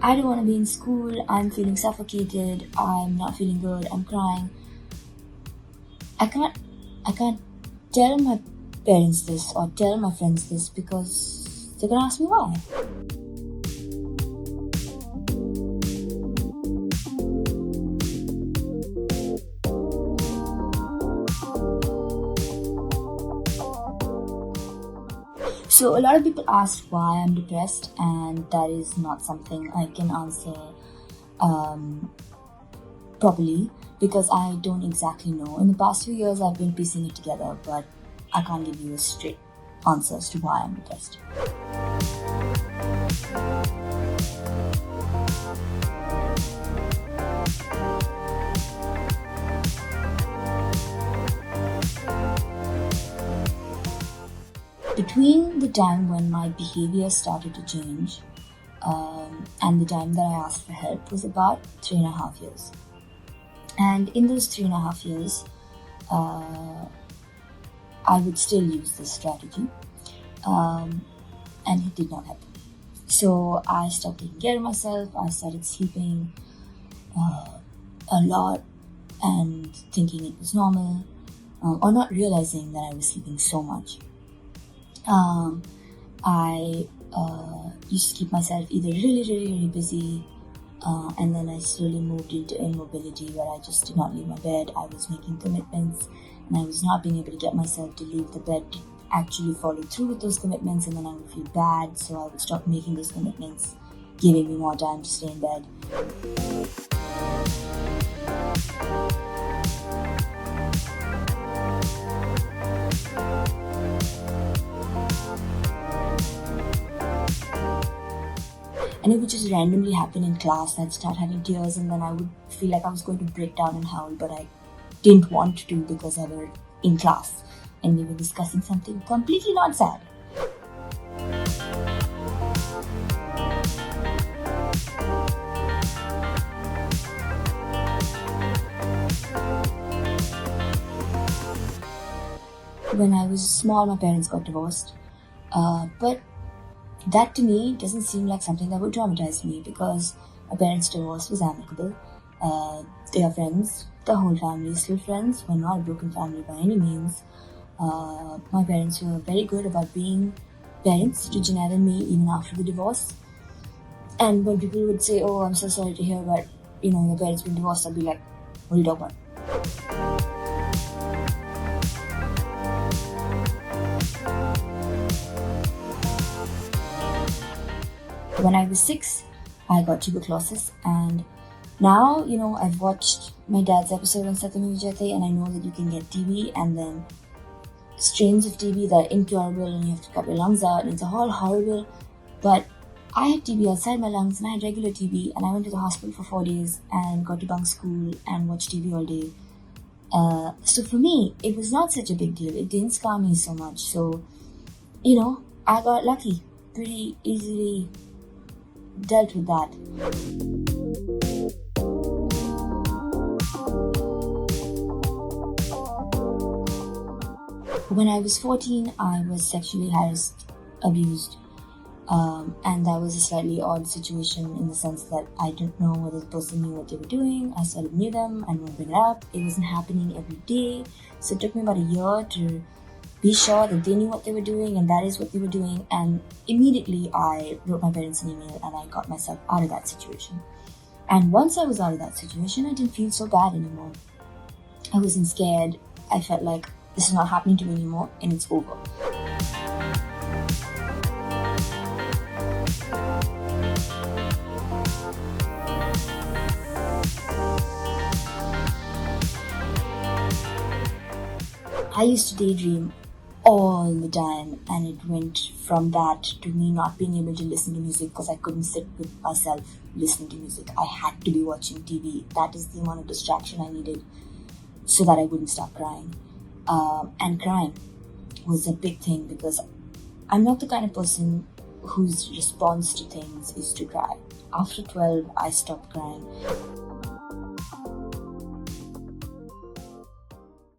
I don't want to be in school, I'm feeling suffocated, I'm not feeling good, I'm crying. I can't tell my parents this or tell my friends this because they're gonna ask me why. So a lot of people ask why I'm depressed, and that is not something I can answer properly because I don't exactly know. In the past few years, I've been piecing it together, but I can't give you a straight answer as to why I'm depressed. Between the time when my behavior started to change and the time that I asked for help was about 3.5 years. And in those 3.5 years, I would still use this strategy, and it did not help. So I stopped taking care of myself. I started sleeping a lot and thinking it was normal, or not realizing that I was sleeping so much. I used to keep myself either really busy, and then I slowly moved into immobility where I just did not leave my bed. I was making commitments and I was not being able to get myself to leave the bed to actually follow through with those commitments, and then I would feel bad, so I would stop making those commitments, giving me more time to stay in bed. And it would just randomly happen in class. I'd start having tears and then I would feel like I was going to break down and howl, but I didn't want to because I were in class and we were discussing something completely not sad. When I was small, my parents got divorced, but that to me doesn't seem like something that would traumatize me because my parents' divorce was amicable. They are friends. The whole family is still friends. We're not a broken family by any means. My parents were very good about being parents to Janelle and me even after the divorce. And when people would say, "Oh, I'm so sorry to hear about, your parents being divorced," I'd be like, "What are you talking about?" When I was 6, I got tuberculosis, and now, I've watched my dad's episode on Satyam Vijayate, and I know that you can get TB, and then strains of TB that are incurable, and you have to cut your lungs out, and it's all horrible. But I had TB outside my lungs, and I had regular TB, and I went to the hospital for 4 days, and got to bunk school, and watch TV all day. So for me, it was not such a big deal. It didn't scar me so much. So, I got lucky. Pretty easily dealt with that. When I was 14, I was sexually harassed, abused, and that was a slightly odd situation in the sense that I didn't know whether the person knew what they were doing. I sort of knew them, I didn't bring it up. It wasn't happening every day, so it took me about a year to be sure that they knew what they were doing and that is what they were doing, and immediately I wrote my parents an email and I got myself out of that situation. And once I was out of that situation, I didn't feel so bad anymore. I wasn't scared. I felt like this is not happening to me anymore and it's over. I used to daydream all the time, and it went from that to me not being able to listen to music because I couldn't sit with myself listening to music. I had to be watching TV. That is the amount of distraction I needed so that I wouldn't start crying. And crying was a big thing because I'm not the kind of person whose response to things is to cry. After 12, I stopped crying.